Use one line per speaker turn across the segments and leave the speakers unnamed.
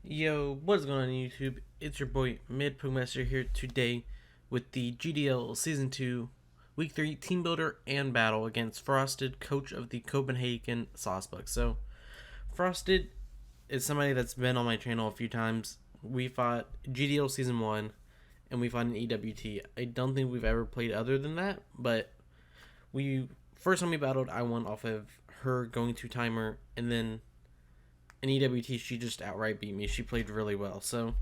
Yo, what's going on YouTube? It's your boy Mid-Pugmaster here today with the GDL Season 2 Week 3 Team Builder and Battle against Frosted, coach of the Copenhagen Sawsbucks. So, Frosted is somebody that's been on my channel a few times. We fought GDL Season 1 and we fought an EWT. I don't think we've ever played other than that, but first time we battled, I won off of her going to timer, and then in EWT, she just outright beat me. She played really well. So,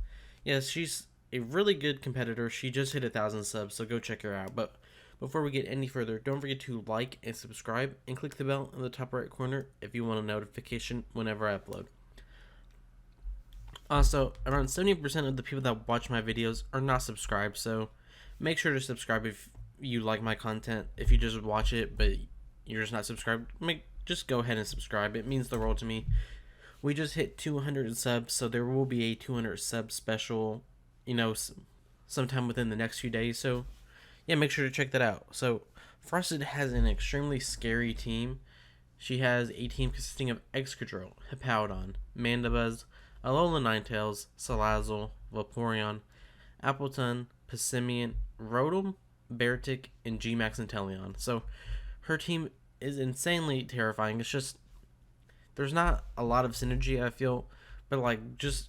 yes, she's a really good competitor. She just hit 1,000 subs, so go check her out. But before we get any further, don't forget to like and subscribe and click the bell in the top right corner if you want a notification whenever I upload. Also, around 70% of the people that watch my videos are not subscribed, so make sure to subscribe if you like my content. If you just watch it but you're just not subscribed, just go ahead and subscribe. It means the world to me. We just hit 200 subs, so there will be a 200 sub special, sometime within the next few days. So, yeah, make sure to check that out. So, Frosted has an extremely scary team. She has a team consisting of Excadrill, Hippowdon, Mandibuzz, Alola Ninetales, Salazzle, Vaporeon, Appleton, Passimian, Rotom, Beartic, and Gmax Inteleon. So, her team is insanely terrifying. It's just there's not a lot of synergy, I feel, but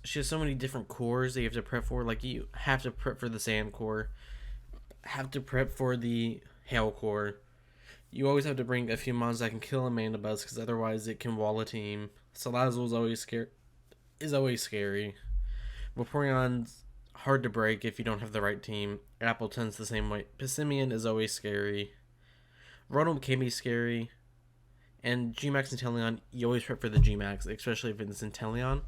she has so many different cores that you have to prep for. Like, you have to prep for the sand core, have to prep for the hail core. You always have to bring a few mons that can kill a Mandibuzz, because otherwise it can wall a team. Salazzle is always scary. Vaporeon's hard to break if you don't have the right team. Appleton's the same way. Passimian is always scary. Rotom can be scary. And Gmax and Inteleon, you always prep for the Gmax, especially if it's Inteleon.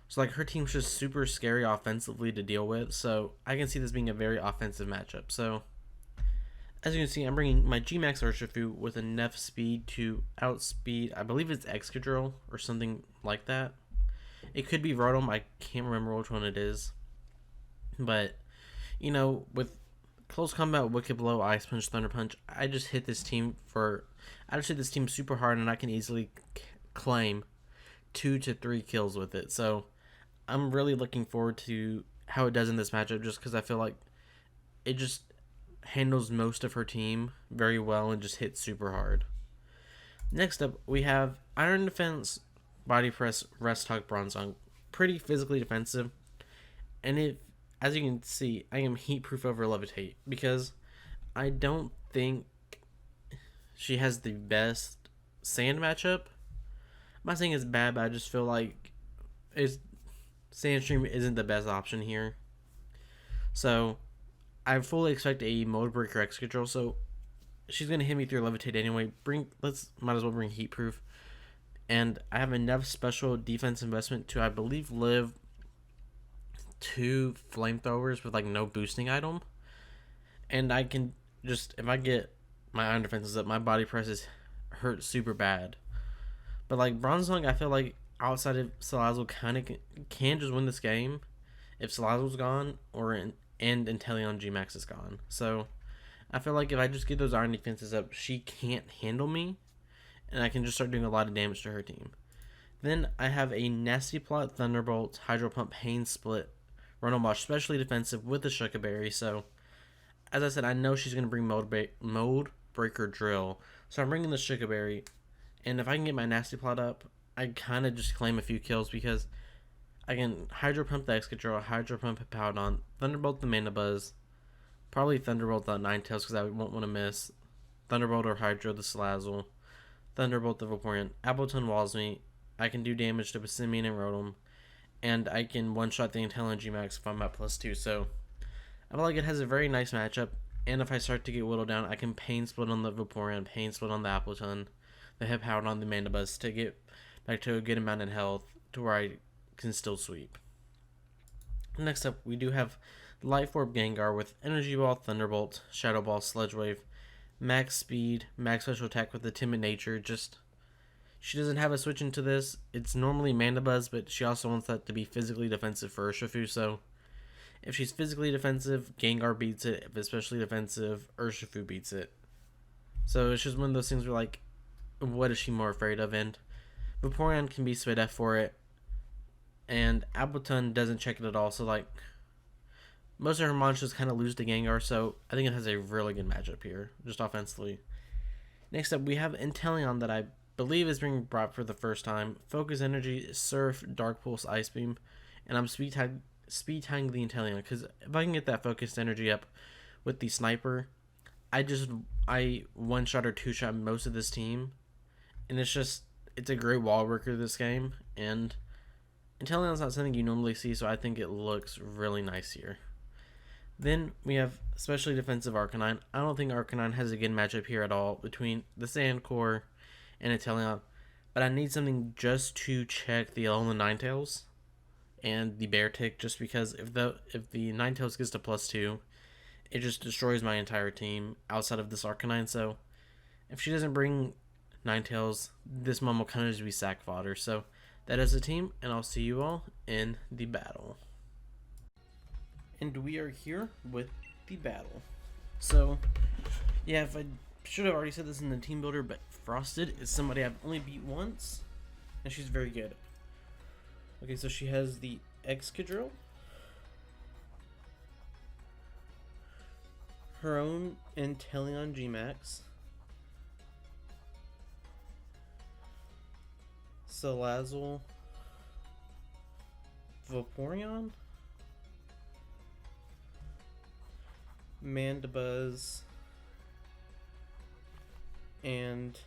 So, her team's just super scary offensively to deal with. So, I can see this being a very offensive matchup. So, as you can see, I'm bringing my Gmax Urshifu with enough speed to outspeed, I believe it's Excadrill or something like that. It could be Rotom, I can't remember which one it is. But, with Close Combat, Wicked Blow, Ice Punch, Thunder Punch, I just hit this team super hard, and I can easily claim 2 to 3 kills with it. So I'm really looking forward to how it does in this matchup, just because I feel like it just handles most of her team very well and just hits super hard. Next up, we have Iron Defense, Body Press, Rest Hug, Bronzong. Pretty physically defensive, and as you can see, I am heat proof over Levitate, because I don't think she has the best sand matchup. I'm not saying it's bad, but I just feel like Sandstream isn't the best option here. So I fully expect a Mode Breaker Excadrill, so she's gonna hit me through Levitate anyway. Might as well bring Heat Proof. And I have enough special defense investment to, I believe, live 2 flamethrowers with no boosting item, and I can just, if I get my iron defenses up, my body presses hurt super bad. But Bronzong, I feel like outside of Salazzle kind of can just win this game if Salazzle's gone and Inteleon-Gmax is gone. So I feel like if I just get those iron defenses up, she can't handle me, and I can just start doing a lot of damage to her team. Then I have a Nasty Plot, Thunderbolt, Hydro Pump, Pain Split, Rollouts, especially defensive with the Shuka Berry. So, as I said, I know she's going to bring Mode Breaker Drill. So I'm bringing the Shuka Berry. And if I can get my Nasty Plot up, I kind of just claim a few kills, because I can Hydro Pump the Excadrill, Hydro Pump Hippowdon, Thunderbolt the Mandibuzz, probably Thunderbolt the Ninetales because I won't want to miss, Thunderbolt or Hydro the Salazzle, Thunderbolt the Vaporeon, Appleton walls me, I can do damage to Passimian and Rotom, and I can one-shot the Inteleon-Gmax if I'm at +2, so I feel like it has a very nice matchup, and if I start to get whittled down, I can Pain Split on the Vaporeon, Pain Split on the Appleton, the Hippowdon on the Mandibuzz to get back to a good amount of health to where I can still sweep. Next up, we do have Light Orb Gengar with Energy Ball, Thunderbolt, Shadow Ball, Sludge Wave, Max Speed, Max Special Attack with the Timid Nature, she doesn't have a switch into this. It's normally Mandibuzz, but she also wants that to be physically defensive for Urshifu, so if she's physically defensive, Gengar beats it. If it's especially defensive, Urshifu beats it. So it's just one of those things where, what is she more afraid of? And Vaporeon can be Spidef for it. and Appleton doesn't check it at all. So like most of her monsters kind of lose to Gengar, so I think it has a really good matchup here, just offensively. Next up, we have Inteleon that I believe is being brought for the first time. Focus Energy, Surf, Dark Pulse, Ice Beam, and I'm speed tagging the Inteleon because if I can get that focused energy up with the Sniper, I one shot or two shot most of this team, and it's a great wall worker this game, and Inteleon's not something you normally see, so I think it looks really nice here. Then we have especially defensive Arcanine. I don't think Arcanine has a good matchup here at all between the Sand Core and Inteleon, but I need something just to check the Alolan Ninetales and the Bear Tick, just because if the Ninetales gets to +2, it just destroys my entire team outside of this Arcanine. So if she doesn't bring Ninetales, this mom will kind of just be sack fodder. So that is the team, and I'll see you all in the battle. And we are here with the battle. So, yeah, if I should have already said this in the team builder, but Frosted is somebody I've only beat once, and she's very good. Okay, so she has the Excadrill, her own Inteleon-Gmax, Salazzle, Vaporeon, Mandibuzz, and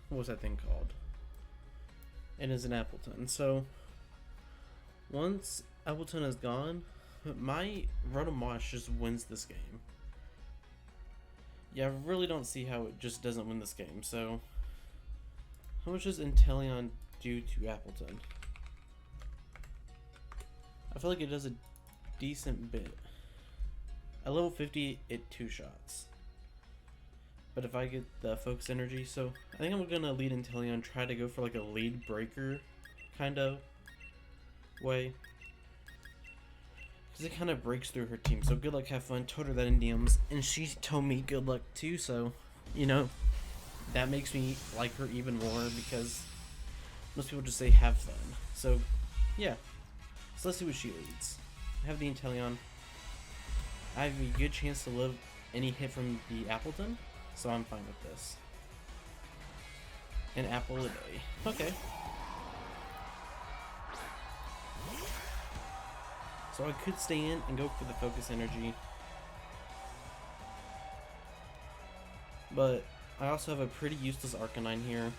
what was that thing called? And is an Appleton. So once Appleton is gone, my Rotomosh just wins this game. Yeah, I really don't see how it just doesn't win this game. So how much does Inteleon do to Appleton? I feel like it does a decent bit. At level 50, it 2-shots. But if I get the focus energy, so I think I'm gonna lead Inteleon, try to go for like a lead breaker kind of way. Because it kind of breaks through her team. So good luck, have fun. Told her that in DMs, and she told me good luck too. So, you know, that makes me like her even more because most people just say have fun. So, yeah. So let's see what she leads. I have the Inteleon. I have a good chance to live any hit from the Appleton, so I'm fine with this. An apple a day. Okay. So I could stay in and go for the focus energy. But I also have a pretty useless Arcanine here.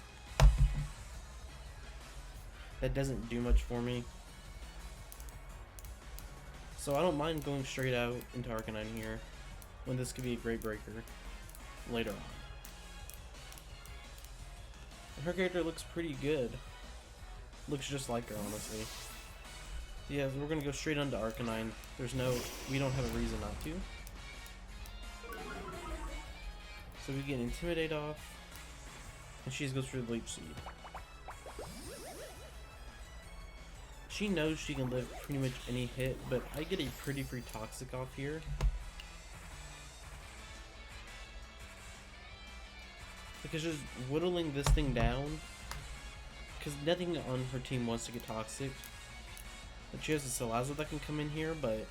That doesn't do much for me. So I don't mind going straight out into Arcanine here, when this could be a great breaker later on. And her character looks pretty good. Looks just like her, honestly. Yeah, so we're gonna go straight onto Arcanine. We don't have a reason not to. So we get Intimidate off, and she goes for the Leech Seed. She knows she can live pretty much any hit, but I get a pretty free Toxic off here. Because just whittling this thing down, because nothing on her team wants to get Toxic. But she has a Salazzle that can come in here, but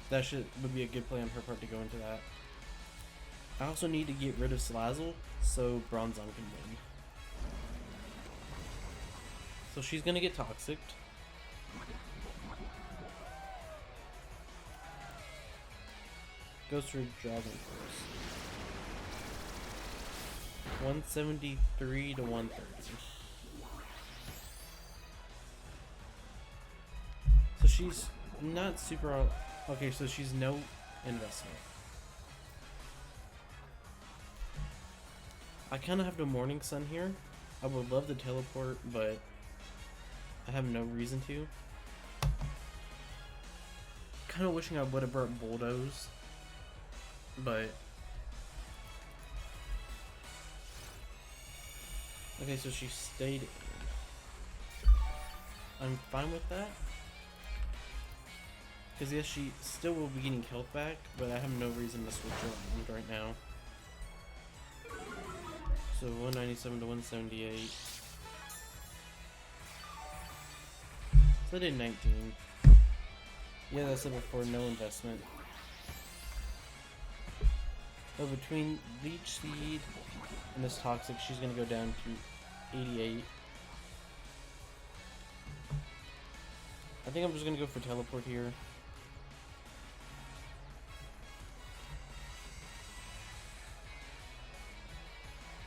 that would be a good play on her part to go into that. I also need to get rid of Salazzle so Bronzong can win. So she's gonna get Toxic. Goes for Dragon Force. 173 to 130. So she's not super. Okay, so she's no investment. I kind of have the Morning Sun here. I would love to teleport, but I have no reason to. Kind of wishing I would have brought Bulldoze, but okay, so she stayed in. I'm fine with that. Because yes, she still will be getting health back, but I have no reason to switch around right now. So 197 to 178. So So I did 19. Yeah, that's it before, no investment. So between Leech Seed and this Toxic, she's gonna go down to 88. I think I'm just gonna go for Teleport here.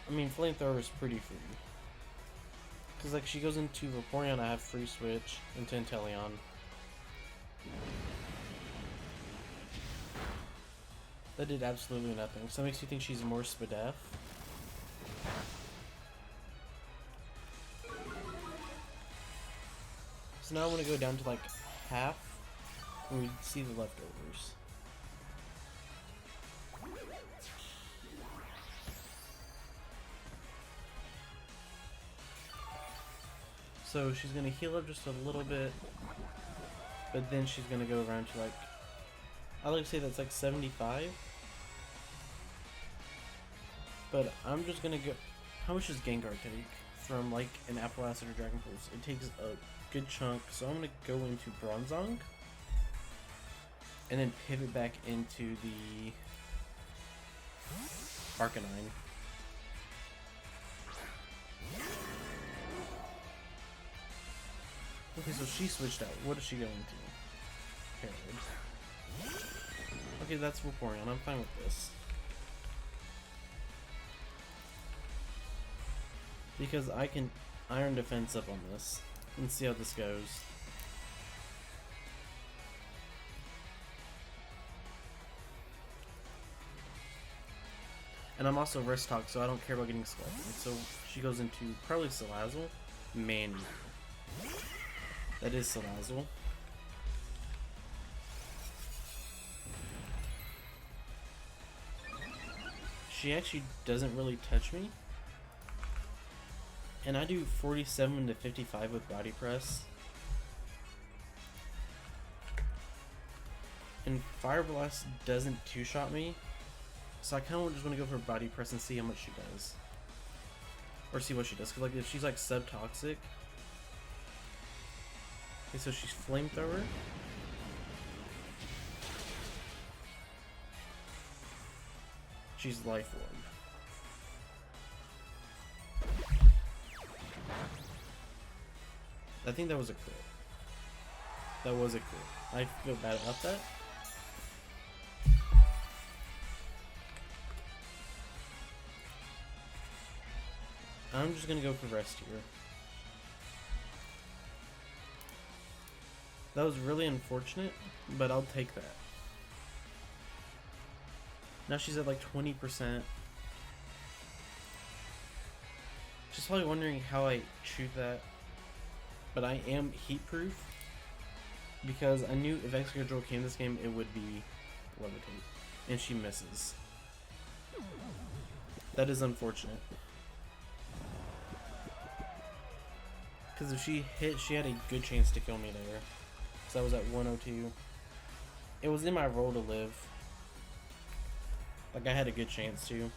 I mean, Flamethrower is pretty free. Because, like, she goes into Vaporeon, I have free switch into Inteleon. That did absolutely nothing. So that makes you think she's more Spadef. So now I'm going to go down to, like, half. And we see the leftovers. So she's going to heal up just a little bit, but then she's going to go around to, like, I like to say that's like 75. But I'm just going to go, how much does Gengar take from like an Apple Acid or Dragon Pulse? It takes a good chunk, so I'm going to go into Bronzong and then pivot back into the Arcanine. Okay, so she switched out. What is she going to? Herald. Okay, that's Vaporeon. I'm fine with this. Because I can Iron Defense up on this. And see how this goes. And I'm also Wrist Talk, so I don't care about getting Sculpted. So she goes into probably Salazzle. Manual. That is Salazzle. She actually doesn't really touch me. And I do 47 to 55 with Body Press. And Fire Blast doesn't two-shot me. So I kind of just want to go for Body Press and see how much she does. Or see what she does. Because like, if she's like sub-toxic. Okay, so she's Flamethrower. She's Life Orb. I think that was a crit. That was a crit. I feel bad about that. I'm just gonna go for Rest here. That was really unfortunate, but I'll take that. Now she's at like 20%. She's probably wondering how I shoot that. But I am heat proof. Because I knew if Excadrill came this game, it would be Levitate. And she misses. That is unfortunate. Because if she hit, she had a good chance to kill me there. So I was at 102. It was in my role to live. Like I had a good chance to.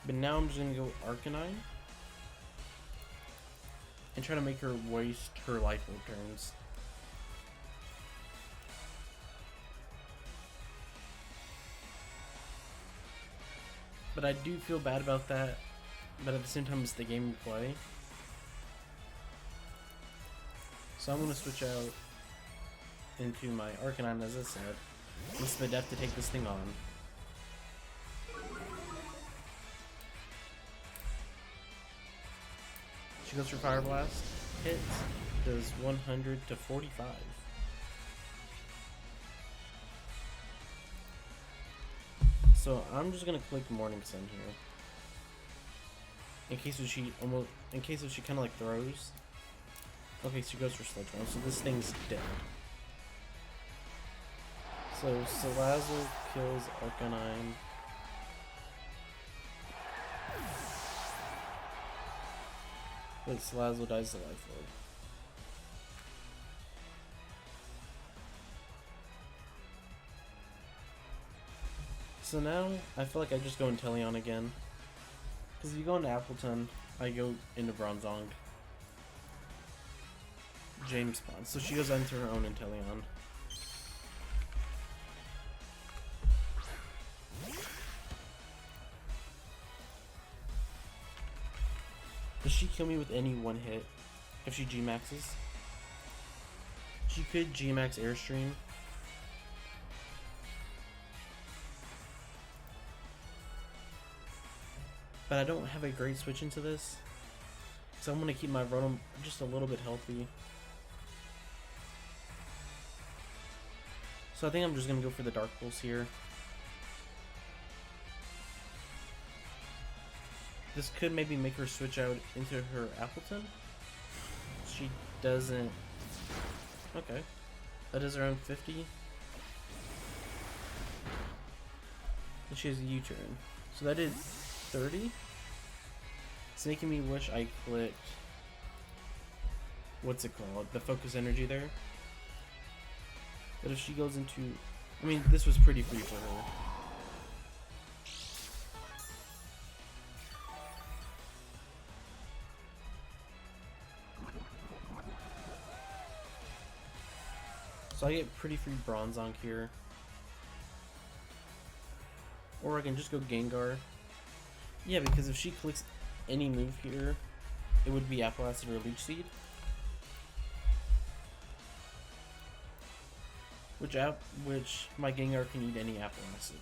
But now I'm just gonna go Arcanine. And try to make her waste her life orb turns. But I do feel bad about that. But at the same time, it's the game we play. So I'm going to switch out into my Arcanine, as I said. And Spadef to take this thing on. She goes for Fire Blast. Hits. Does 100 to 45. So I'm just going to click Morning Sun here. In case if she kind of like throws. Okay, she goes for Sludge Bomb, so this thing's dead. So Salazzle kills Arcanine. But Salazzle dies to Life Orb. So now I feel like I just go Inteleon again. Because if you go into Appleton, I go into Bronzong. James spawns. So she goes into her own Inteleon. Does she kill me with any one hit if she G-maxes? She could G-max Airstream. But I don't have a great switch into this. So I'm going to keep my Rotom just a little bit healthy. So I think I'm just going to go for the Dark Pulse here. This could maybe make her switch out into her Appleton. She doesn't. Okay. That is around 50. And she has a U-turn. So that is 30. It's making me wish I clicked. What's it called? The focus energy there. But if she goes into. I mean, this was pretty free for her. So I get pretty free Bronzong here. Or I can just go Gengar. Yeah, because if she clicks any move here, it would be Apple Acid or Leech Seed. Which my Gengar can eat any Apple Acid.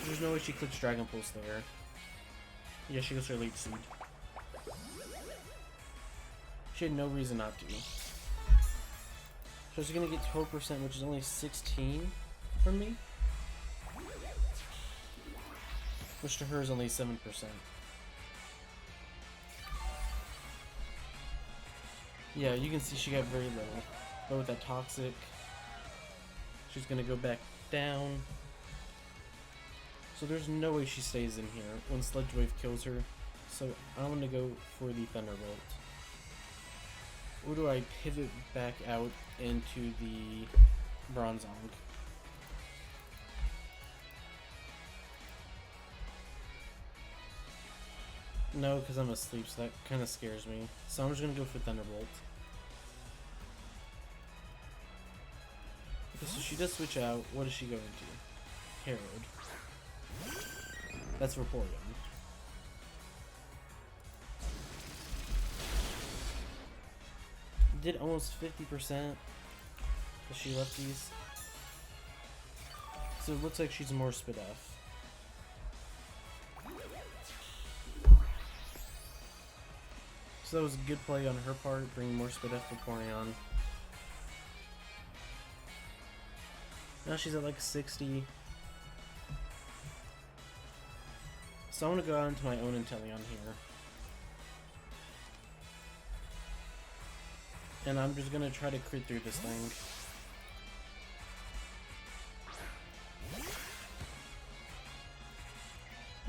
There's no way she clicks Dragon Pulse there. Yeah, she goes for Leech Seed. She had no reason not to. So she's gonna get 12%, which is only 16 from me. Which to her is only 7%. Yeah, you can see she got very little. But with that Toxic, she's gonna go back down. So there's no way she stays in here when Sludge Wave kills her. So I'm gonna go for the Thunderbolt. Or do I pivot back out into the Bronzong? No, because I'm asleep, so that kind of scares me. So I'm just going to go for Thunderbolt. Okay, so she does switch out. What does she go into? Herald. That's Vaporeon. Did almost 50% as she left these. So it looks like she's more Spidef. So that was a good play on her part, bringing more Spidef Vaporeon. Now she's at like 60. So I'm gonna go out into my own Inteleon here. And I'm just gonna try to crit through this thing.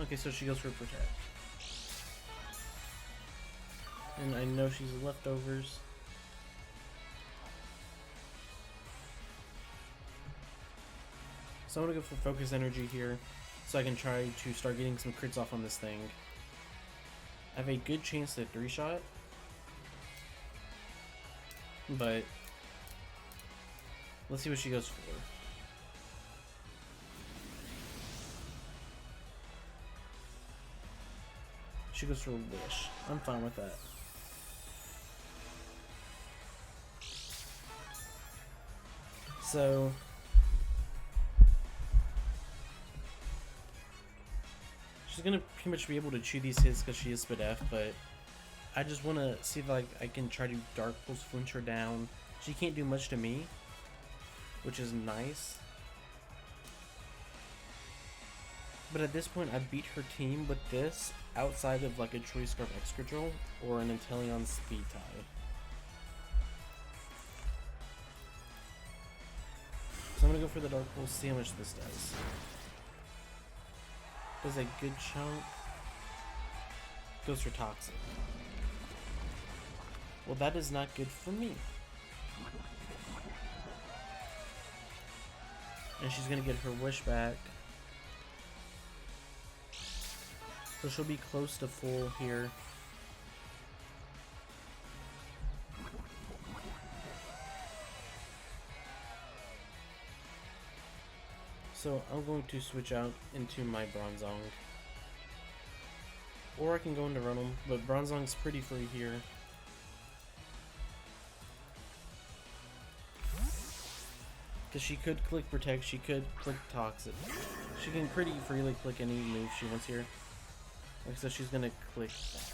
Okay, so she goes for Protect. And I know she's leftovers. So I'm gonna go for Focus Energy here, so I can try to start getting some crits off on this thing. I have a good chance to 3-shot. But let's see what she goes for. She goes for a Wish. I'm fine with that. So she's gonna pretty much be able to chew these hits because she is Spidef, but I just want to see if I can try to Dark Pulse flinch her down. She can't do much to me, which is nice. But at this point, I beat her team with this outside of like a Choice Scarf Excadrill or an Inteleon Speed Tie. So I'm going to go for the Dark Pulse, see how much this does. Does a good chunk. Goes for Toxic. Well, that is not good for me. And she's gonna get her Wish back. So she'll be close to full here. So I'm going to switch out into my Bronzong. Or I can go into Run'em, but Bronzong's pretty free here. Because she could click Protect, she could click Toxic. She can pretty freely click any move she wants here. Like, so she's gonna click that.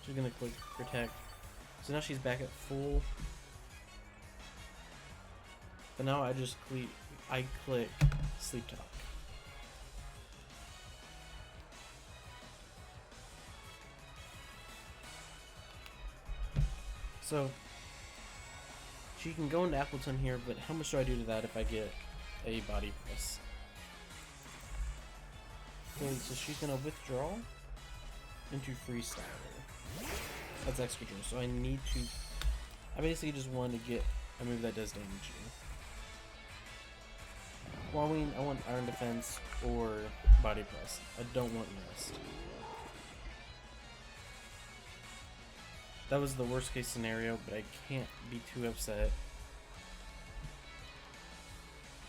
She's gonna click Protect. So now she's back at full. But now I just click Sleep Talk. So she can go into Appleton here, but how much do I do to that if I get a body press? Okay, so she's gonna withdraw into Freestyle. That's extra draw, so I basically just want to get a move that does damage you. Well, I mean, I want Iron Defense or Body Press. I don't want Rest. That was the worst case scenario, but I can't be too upset.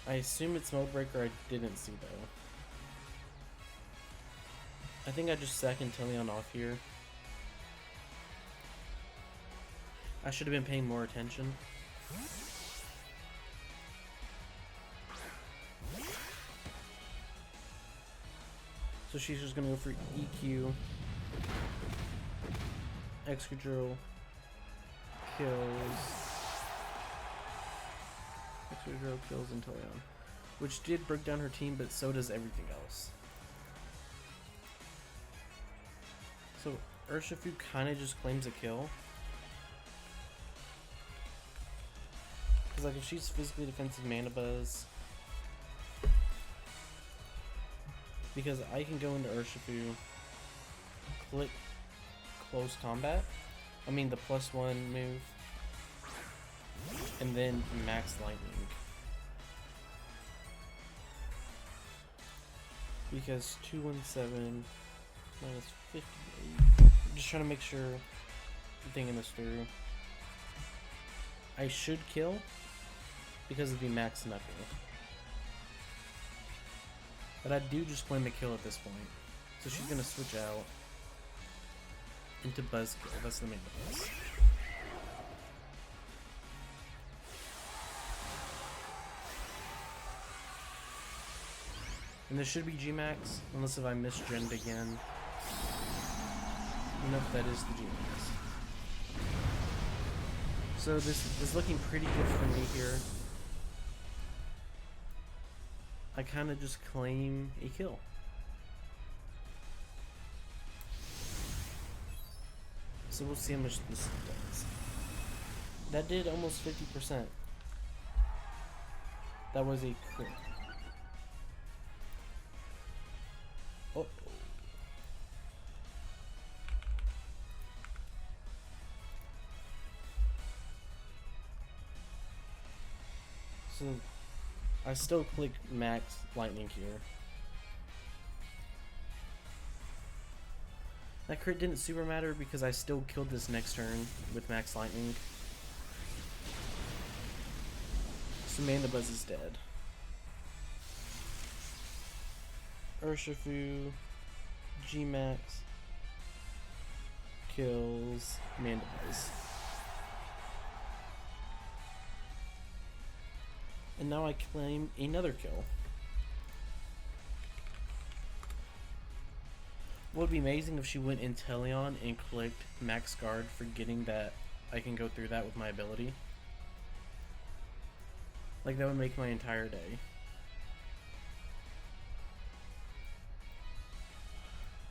I assume it's Mode Breaker, I didn't see though. I think I just sack Inteleon off here. I should have been paying more attention. So she's just gonna go for EQ. Excadrill kills. Excadrill kills Inteleon. Which did break down her team, but so does everything else. So Urshifu kinda just claims a kill. Cause like if she's physically defensive Mana Buzz. Because I can go into Urshifu, click Close Combat, I mean the +1 move, and then Max Lightning. Because 217 minus 58. I'm just trying to make sure I'm thinking this through. I should kill because of the Max Knuckle. But I do just claim a kill at this point. So she's gonna switch out into Buzzkill. That's the main Buzz. And this should be Gmax, unless if I misgened again. Nope, that is the Gmax. So this is looking pretty good for me here. I kind of just claim a kill. So we'll see how much this does. That did almost 50%. That was a crit. Oh. So I still click Max Lightning here. That crit didn't super matter because I still killed this next turn with Max Lightning. So Mana Buzz is dead. Urshifu-Gmax kills Mana Buzz. And now I claim another kill. Would be amazing if she went Inteleon and clicked Max Guard, forgetting that I can go through that with my ability. Like, that would make my entire day.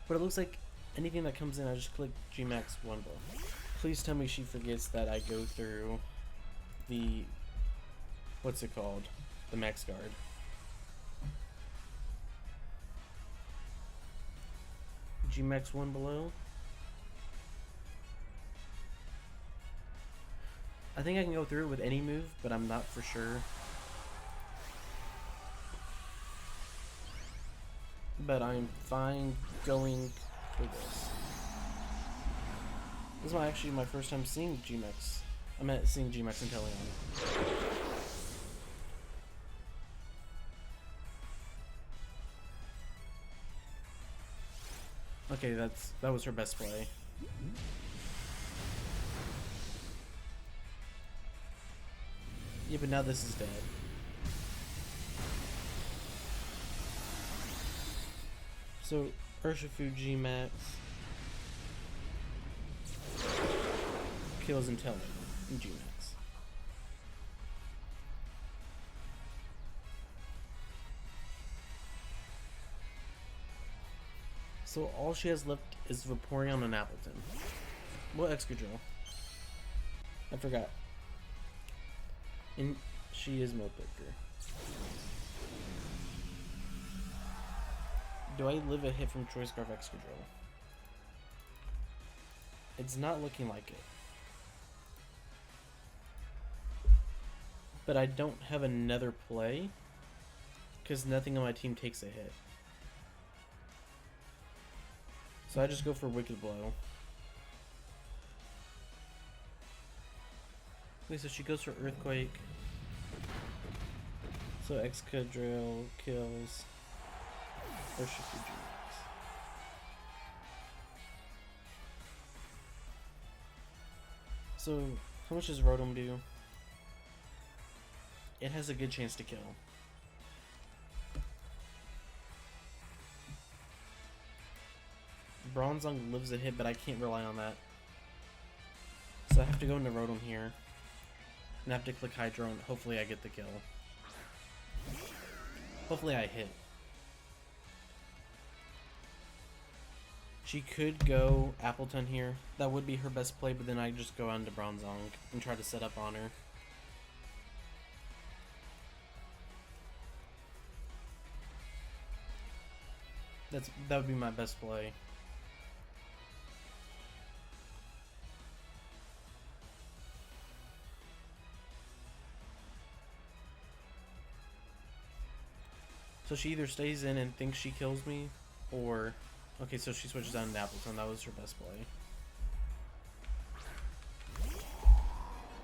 But it looks like anything that comes in, I just click Gmax 1 blow. Please tell me she forgets that I go through the... what's it called? The Max Guard. Gmax 1 below. I think I can go through with any move, but I'm not for sure. but I'm fine going for this. This is actually my first time seeing Gmax. I meant seeing Gmax Inteleon. Okay, that was her best play. Yeah, but now this is dead. So, Urshifu-Gmax kills Inteleon-Gmax. So all she has left is Vaporeon and Appleton. What Excadrill? I forgot. And she is Molebreaker. Do I live a hit from Choice Scarf Excadrill? It's not looking like it. But I don't have another play because nothing on my team takes a hit. So I just go for Wicked Blow. Okay, so she goes for Earthquake. So Excadrill kills Urshifu-Gmax. So how much does Rotom do? It has a good chance to kill. Bronzong lives a hit, but I can't rely on that. So I have to go into Rotom here. And I have to click Hydro, and hopefully I get the kill. Hopefully I hit. She could go Appleton here. That would be her best play, but then I just go on to Bronzong and try to set up on her. That would be my best play. So she either stays in and thinks she kills me, or... Okay, so she switches down to Appleton. That was her best play.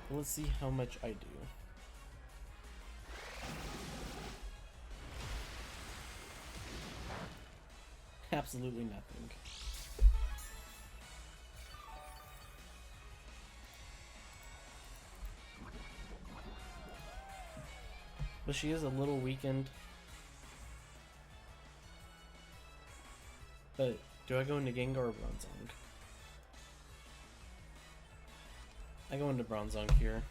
Let's see how much I do. Absolutely nothing. But she is a little weakened. But do I go into Gengar or Bronzong? I go into Bronzong here.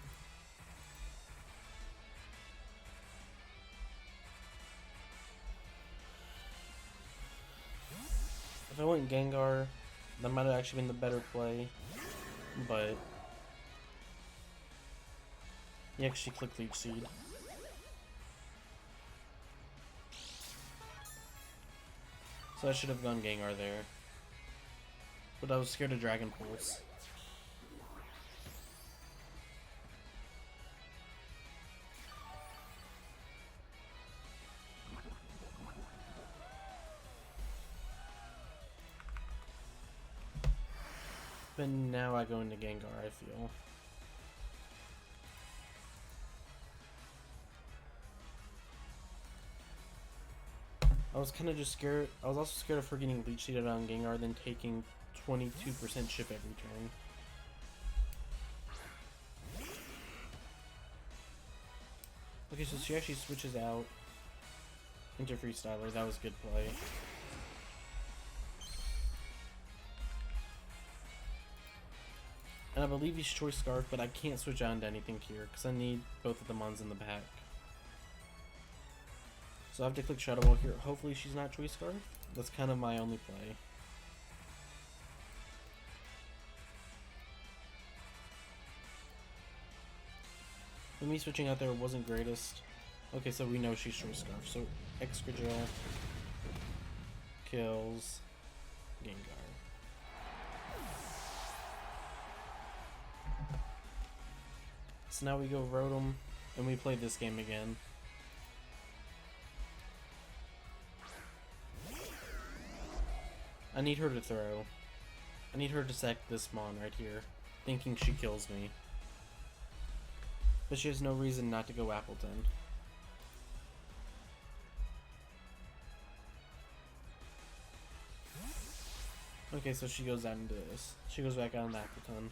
If I went Gengar, that might have actually been the better play, but yeah, 'cause she clicked Leech Seed. So I should have gone Gengar there, but I was scared of Dragon Pulse. But now I go into Gengar, I feel. I was kind of just scared. I was also scared of her getting Leech Seeded on Gengar, then taking 22% chip every turn. Okay, so she actually switches out into Freestyler. That was a good play. And I believe he's Choice Scarf, but I can't switch on to anything here because I need both of the Mons in the back. So I have to click Shadow Ball here. Hopefully she's not Choice Scarf. That's kind of my only play. But me switching out there wasn't greatest. Okay, so we know she's Choice Scarf. So Excadrill kills Gengar. So now we go Rotom, and we play this game again. I need her to throw. I need her to sack this Mon right here, thinking she kills me. But she has no reason not to go Appleton. Okay, so she goes out into this. She goes back out into Appleton.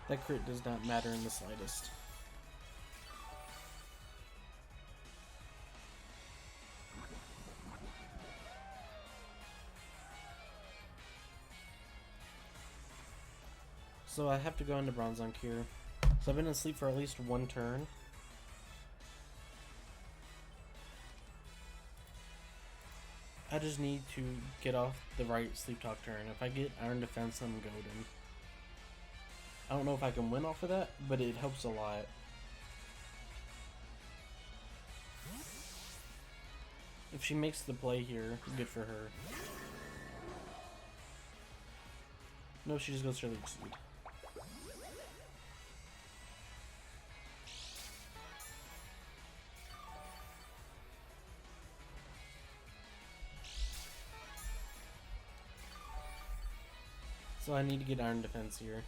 That crit does not matter in the slightest. So I have to go into Bronzong here. So I've been asleep for at least one turn. I just need to get off the right sleep talk turn. If I get Iron Defense, I'm golden. I don't know if I can win off of that, but it helps a lot. If she makes the play here, good for her. No, she just goes for Leech Seed. So I need to get Iron Defense here.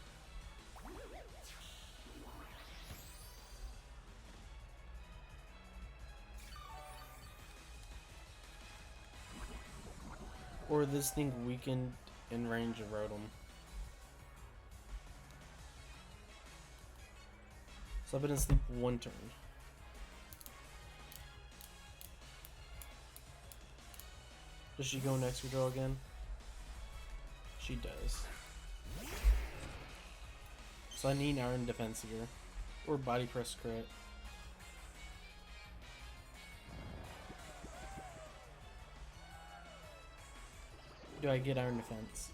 Or this thing weakened in range of Rotom. So I've been asleep one turn. Does she go next redraw again? She does. So I need Iron Defense here. Or Body Press crit. Do I get Iron Defense?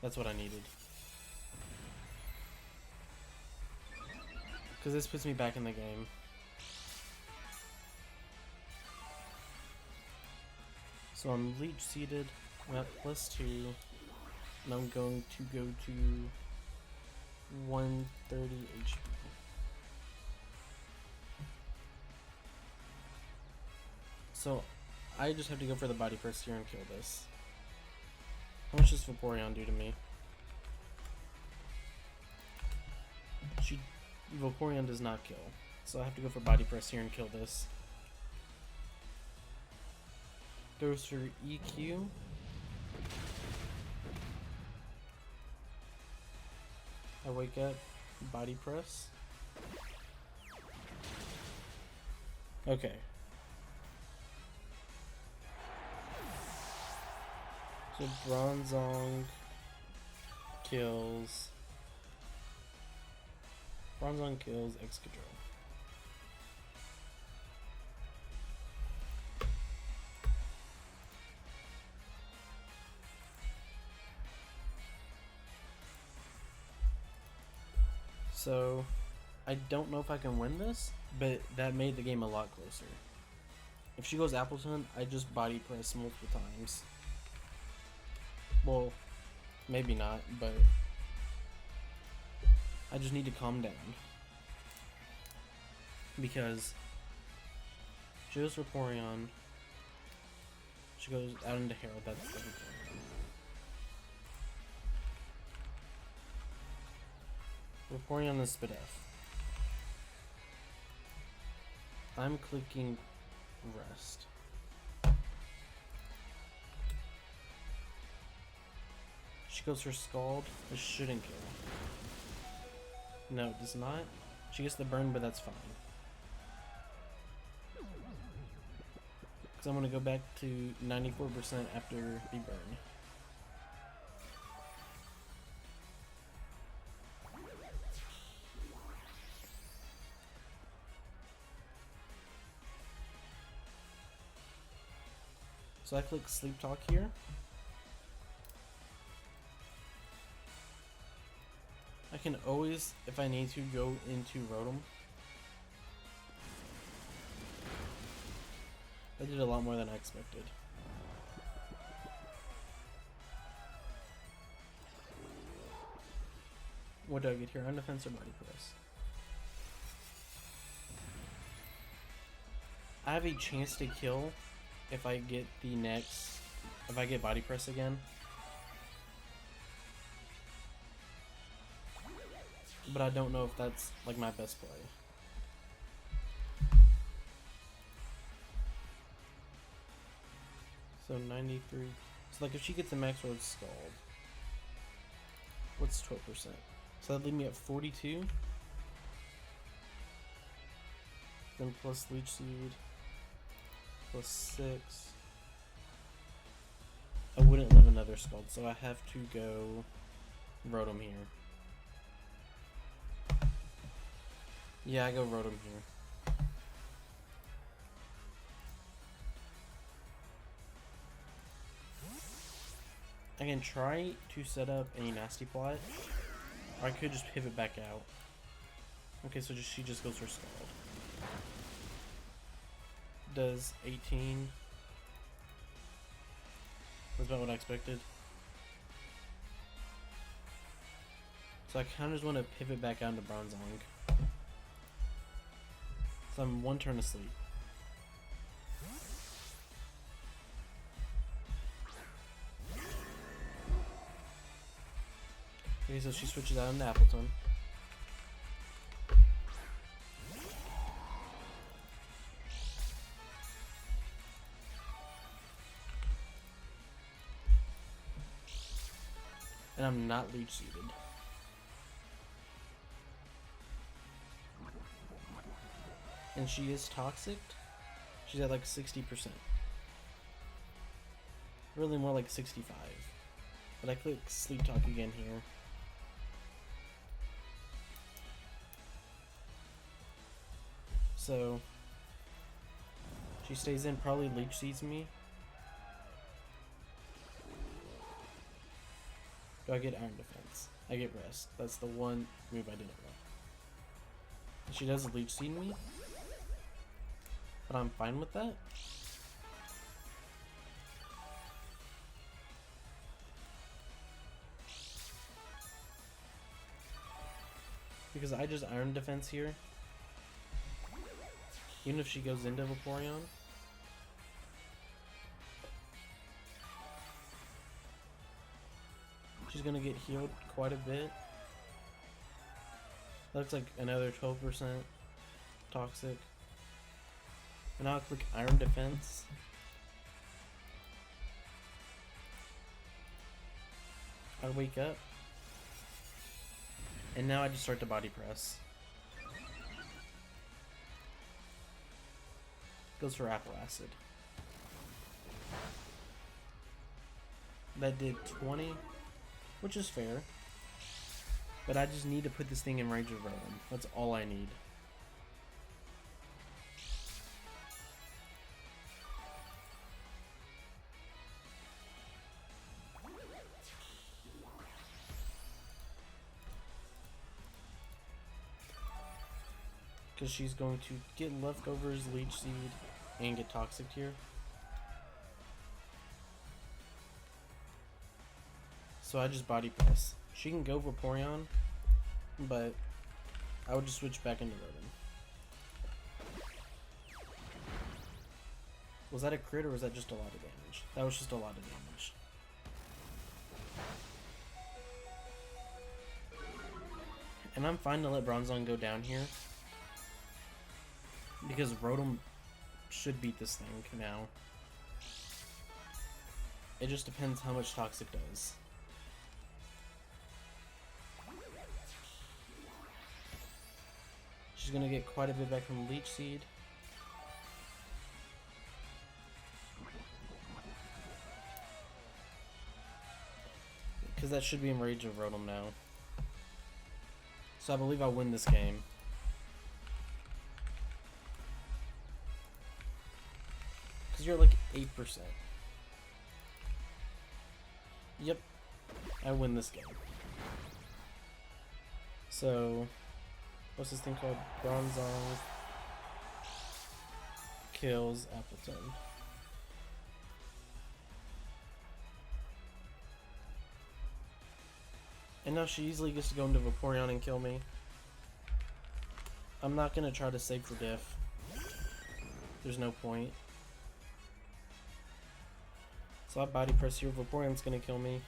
That's what I needed. Because this puts me back in the game. So I'm Leech Seeded. I'm at +2. And I'm going to go to 130 HP. So I just have to go for the Body Press here and kill this. How much does Vaporeon do to me? Vaporeon does not kill. So I have to go for Body Press here and kill this. Goes for EQ. I wake up, Body Press. Okay. So Bronzong kills Excadrill. So I don't know if I can win this, but that made the game a lot closer. If she goes Appleton, I just Body Press multiple times. Well, maybe not, but I just need to calm down. Because she goes Vaporeon, she goes out into Herald, that's everything. Vaporeon is Spadef. I'm clicking Rest. She goes for Scald. This shouldn't kill. No, it does not. She gets the burn, but that's fine. Because I'm going to go back to 94% after the burn. So I click Sleep Talk here. I can always, if I need to, go into Rotom. I did a lot more than I expected. What do I get here? On defense or body press? I have a chance to kill if I get if I get body press again. But I don't know if that's like my best play. So 93. So like if she gets a max road scald, what's 12%? So that'd leave me at 42. Then plus leech seed, plus 6. I wouldn't live another scald, so I have to go Rotom here. Yeah, I go Rotom here. I can try to set up a nasty plot, or I could just pivot back out. Okay, so she just goes for Scald. Does 18. That's about what I expected. So I kind of just want to pivot back out into Bronzong. So I'm one turn asleep. Okay, so she switches out into Appleton. And I'm not leech seeded. And she is toxic. She's at like 60%. Really more like 65. But I click sleep talk again here. So she stays in, probably leech seeds me. Do I get iron defense? I get rest. That's the one move I didn't want. She does leech seed me, but I'm fine with that. Because I just iron defense here. Even if she goes into Vaporeon. She's gonna get healed quite a bit. That looks like another 12% toxic. And now I click iron defense. I wake up. And now I just start to body press. Goes for Apple Acid. That did 20, which is fair. But I just need to put this thing in range of Rotom. That's all I need. Because she's going to get leftovers, leech seed, and get toxic here. So I just body press. She can go Vaporeon, but I would just switch back into Rotom. Was that a crit or was that just a lot of damage? That was just a lot of damage. And I'm fine to let Bronzong go down here. Because Rotom should beat this thing now. It just depends how much Toxic does. She's gonna get quite a bit back from Leech Seed. Because that should be in range of Rotom now. So I believe I'll win this game. Because you're like 8%. Yep. I win this game. So, what's this thing called? Bronzong kills Appleton. And now she easily gets to go into Vaporeon and kill me. I'm not gonna try to save for diff. There's no point. So I body press here. Vaporeon's gonna kill me.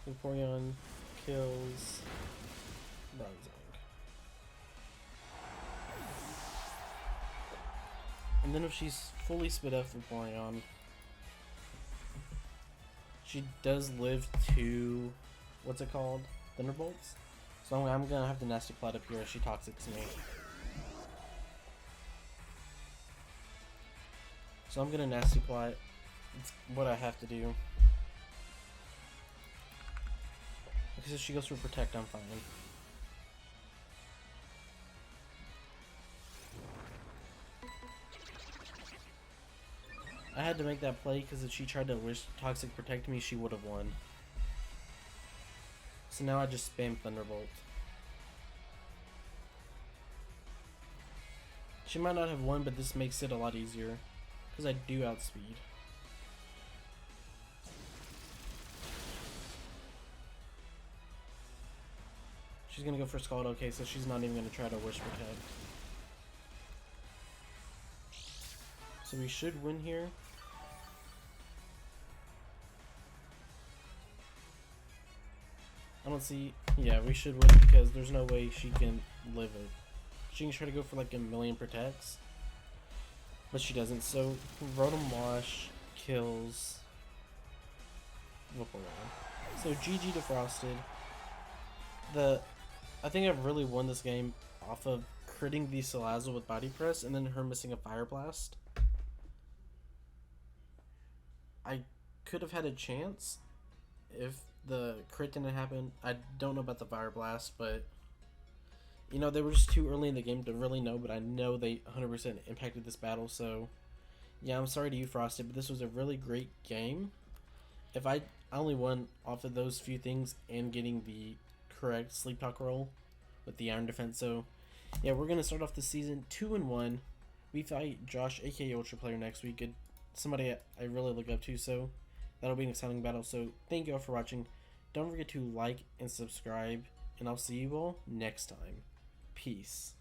Vaporeon kills Bronzong. And then if she's fully spit up Vaporeon, she does live to, what's it called? Thunderbolts? So I'm gonna have the Nasty Plot up here as she toxics me. So I'm gonna Nasty Plot. It's what I have to do. Because if she goes for Protect, I'm fine. I had to make that play because if she tried to wish Toxic Protect me, she would have won. So now I just spam Thunderbolt. She might not have won, but this makes it a lot easier. Because I do outspeed. She's gonna go for Scald, okay, so she's not even gonna try to Wish Protect. So we should win here. I don't see, yeah, we should win because there's no way she can live it. She can try to go for like a million protects, but she doesn't. So Rotom Wash kills Vaporeon. So GG defrosted. I think I've really won this game off of critting the Salazzle with Body Press and then her missing a Fire Blast. I could have had a chance if the crit didn't happen. I don't know about the Fire Blast, but you know, they were just too early in the game to really know, but I know they 100% impacted this battle, so yeah, I'm sorry to you, Frosted, but this was a really great game. If I only won off of those few things and getting the correct Sleep Talk roll with the Iron Defense, so yeah, we're going to start off the season 2-1. We fight Josh, aka Ultra Player, next week. Somebody I really look up to, so that'll be an exciting battle. So thank you all for watching. Don't forget to like and subscribe, and I'll see you all next time. Peace.